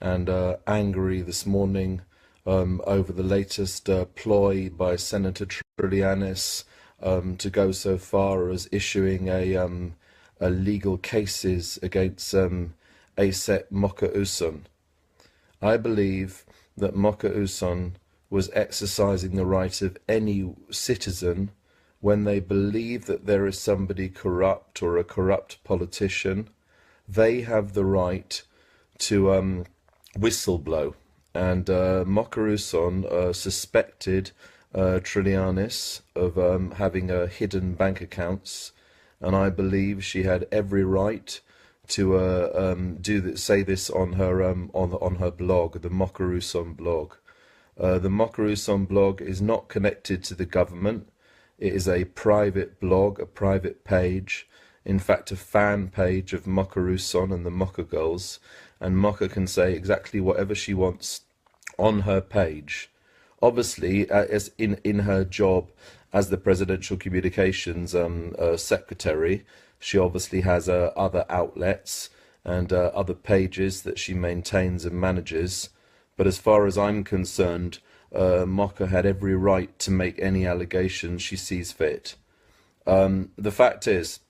and angry this morning over the latest ploy by Senator Trillanes to go so far as issuing a legal cases against Sept Mocha. I believe that Mocha was exercising the right of any citizen when they believe that there is somebody corrupt or a corrupt politician. They have the right to whistleblow. And Mocha suspected Trillanes of having hidden bank accounts, and I believe she had every right to say this on her blog, the Mocha blog. The Mocha blog is not connected to the government. It is a private blog, a private page, in fact a fan page of Mocha and the Mocha Girls, and Mocha can say exactly whatever she wants on her page. Obviously, as in her job as the presidential communications secretary, she obviously has other outlets and other pages that she maintains and manages. But as far as I'm concerned, Mocha had every right to make any allegations she sees fit. The fact is,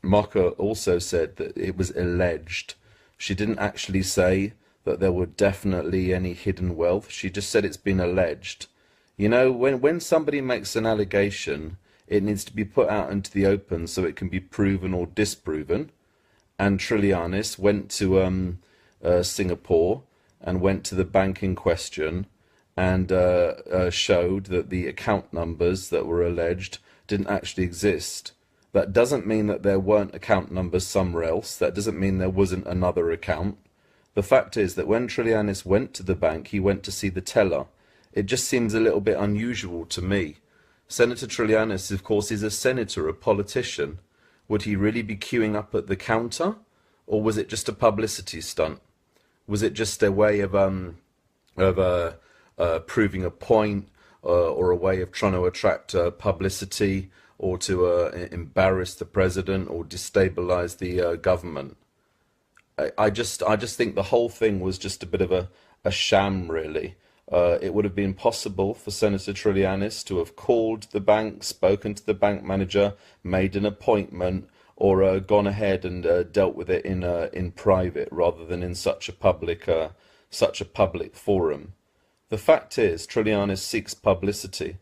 Mocha also said that it was alleged. She didn't actually say that there were definitely any hidden wealth. She just said it's been alleged. You know, when somebody makes an allegation, it needs to be put out into the open so it can be proven or disproven. And Trillanes went to Singapore and went to the bank in question and showed that the account numbers that were alleged didn't actually exist. That doesn't mean that there weren't account numbers somewhere else. That doesn't mean there wasn't another account. The fact is that when Trillanes went to the bank, he went to see the teller. It just seems a little bit unusual to me. Senator Trillanes, of course, is a senator, a politician. Would he really be queuing up at the counter? Or was it just a publicity stunt? Was it just a way of proving a point or a way of trying to attract publicity or to embarrass the president or destabilize the government? I just think the whole thing was just a bit of a sham, really. It would have been possible for Senator Trillanes to have called the bank, spoken to the bank manager, made an appointment, or gone ahead and dealt with it in private rather than in such a public forum. The fact is, Trillanes seeks publicity,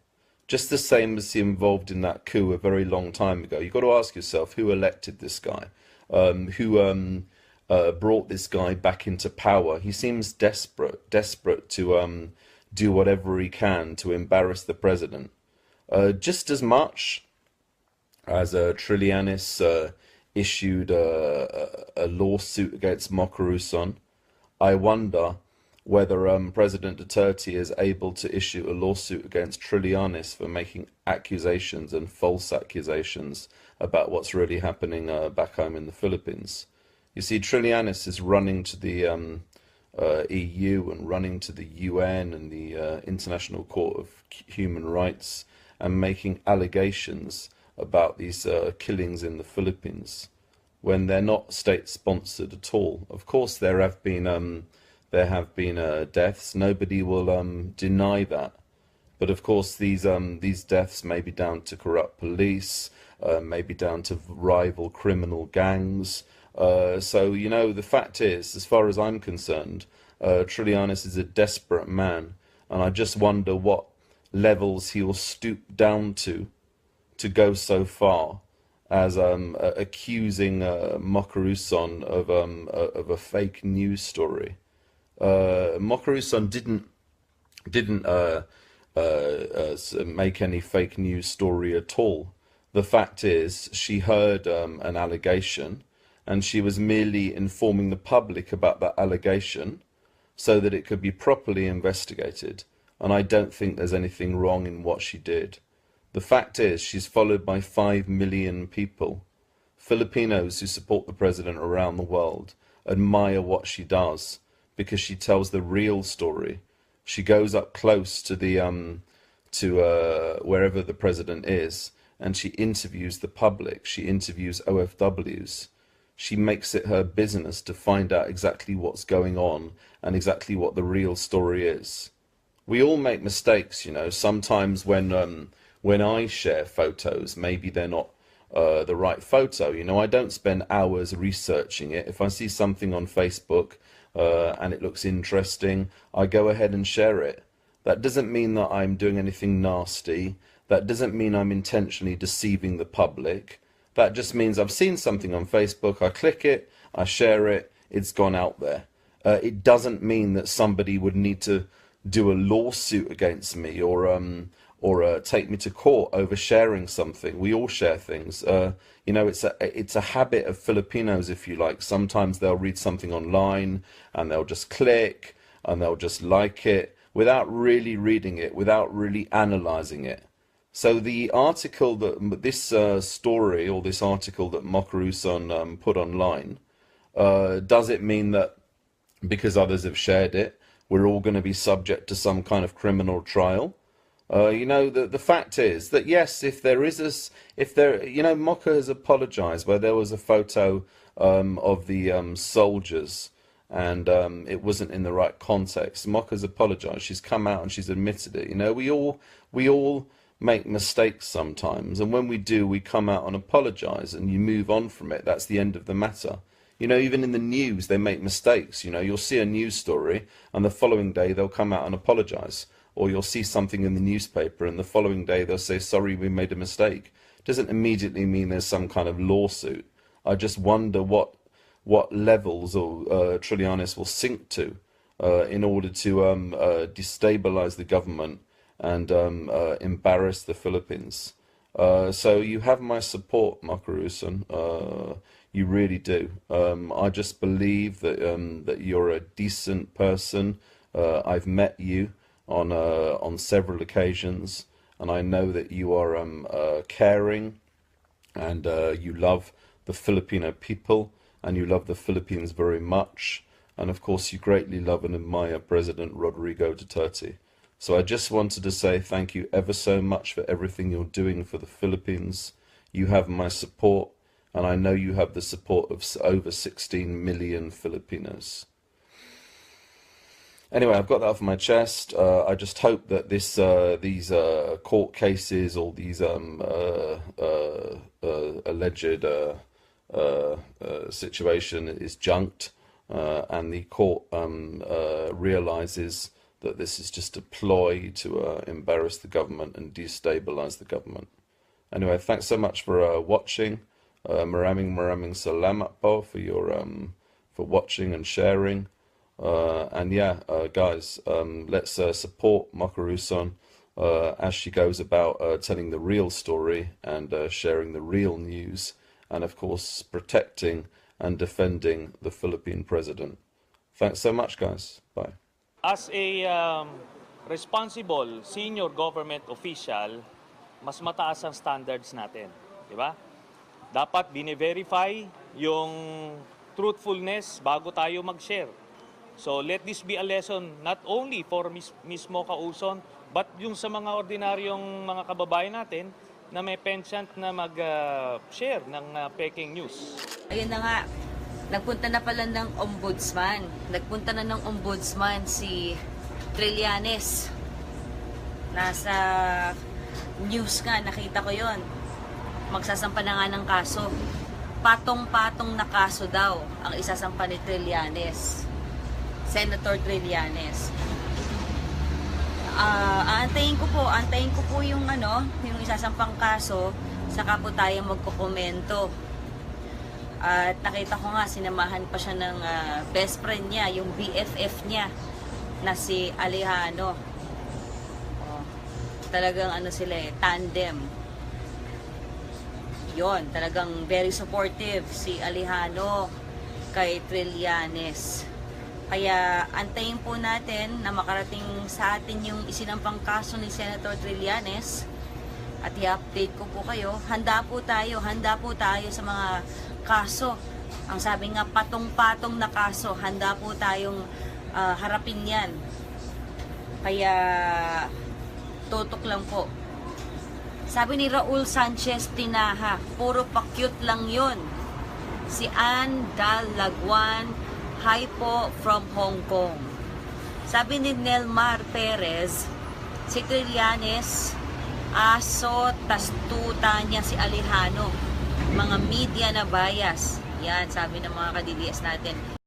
just the same as he involved in that coup a very long time ago. You've got to ask yourself, who elected this guy? Who brought this guy back into power? He seems desperate to do whatever he can to embarrass the president. Just as much as Trillanes issued a lawsuit against Mocha, I wonder whether President Duterte is able to issue a lawsuit against Trillanes for making accusations and false accusations about what's really happening back home in the Philippines. You see, Trillanes is running to the EU and running to the UN and the International Court of Human Rights and making allegations about these killings in the Philippines when they're not state-sponsored at all. Of course, there have been deaths. Nobody will deny that. But of course, these deaths may be down to corrupt police, maybe down to rival criminal gangs. So, you know, the fact is, as far as I'm concerned, Trillanes is a desperate man, and I just wonder what levels he will stoop down to go so far as accusing Mocha of a fake news story. Mocha didn't make any fake news story at all. The fact is, she heard an allegation, and she was merely informing the public about that allegation so that it could be properly investigated. And I don't think there's anything wrong in what she did. The fact is, she's followed by 5 million people. Filipinos who support the president around the world admire what she does because she tells the real story. She goes up close to the wherever the president is, and she interviews the public. She interviews OFWs. she makes it her business to find out exactly what's going on and exactly what the real story is. We all make mistakes, you know. Sometimes when I share photos, maybe they're not the right photo. You know, I don't spend hours researching it. If I see something on Facebook and it looks interesting, I go ahead and share it. That doesn't mean that I'm doing anything nasty. That doesn't mean I'm intentionally deceiving the public. That just means I've seen something on Facebook, I click it, I share it, it's gone out there. It doesn't mean that somebody would need to do a lawsuit against me or take me to court over sharing something. We all share things. You know, it's a habit of Filipinos, if you like. Sometimes they'll read something online and they'll just click and they'll just like it without really reading it, without really analyzing it. So the article that this story or this article that Mocha put online, does it mean that because others have shared it, we're all going to be subject to some kind of criminal trial? You know, the fact is that yes, if there, you know, Mocha has apologized where there was a photo of the soldiers and it wasn't in the right context. Mocha's apologized. She's come out and she's admitted it. You know, we all make mistakes sometimes, and when we do, we come out and apologize and you move on from it. That's the end of the matter. You know, even in the news, they make mistakes. You know, you'll see a news story and the following day they'll come out and apologize. Or you'll see something in the newspaper and the following day they'll say, sorry, we made a mistake. It doesn't immediately mean there's some kind of lawsuit. I just wonder what levels or Trillanes will sink to in order to destabilize the government and embarrass the Philippines. So you have my support, Mocha. You really do. I just believe that that you're a decent person. I've met you on several occasions, and I know that you are caring, and you love the Filipino people, and you love the Philippines very much, and of course you greatly love and admire President Rodrigo Duterte. So I just wanted to say thank you ever so much for everything you're doing for the Philippines. You have my support, and I know you have the support of over 16 million Filipinos. Anyway, I've got that off my chest. I just hope that these court cases, all these alleged situation is junked, and the court realizes that this is just a ploy to embarrass the government and destabilize the government. Anyway, thanks so much for watching. Maraming salamat po for your for watching and sharing. And yeah, guys, let's support Mocha as she goes about telling the real story and sharing the real news, and of course protecting and defending the Philippine president. Thanks so much, guys. Bye. As a responsible senior government official, mas mataas ang standards natin, di ba? Dapat bine-verify yung truthfulness bago tayo mag-share. So let this be a lesson not only for Miss Mocha, but yung sa mga ordinaryong mga kababayan natin na may penchant na mag-share ng peking news. Ayun na nga, nagpunta na pala ng ombudsman. Nagpunta na ng ombudsman si Trillanes. Nasa news nga, nakita ko yon. Magsasampa na nga ng kaso. Patong-patong na kaso daw ang isasampa ni Trillanes. Senator Trillanes. Antayin ko po yung yung isasampang kaso, saka po tayo magkokomento. At nakita ko nga, sinamahan pa siya ng best friend niya, yung BFF niya, na si Alejandro. Talagang sila tandem. Yon, talagang very supportive si Alejandro kay Trillanes. Kaya antayin po natin na makarating sa atin yung isinampang kaso ni Senator Trillanes at i-update ko po kayo. Handa po tayo sa mga kaso. Ang sabi nga, patong-patong na kaso, handa po tayong harapin yan. Kaya tutok lang po. Sabi ni Raul Sanchez Tinaha, puro pa-cute lang yun. Si Ann Dalagwan, hi po from Hong Kong. Sabi ni Nelmar Perez, si Trillanes, aso, tastuta niya si Alejano. Mga media na bias. Yan, sabi ng mga ka-DDS natin.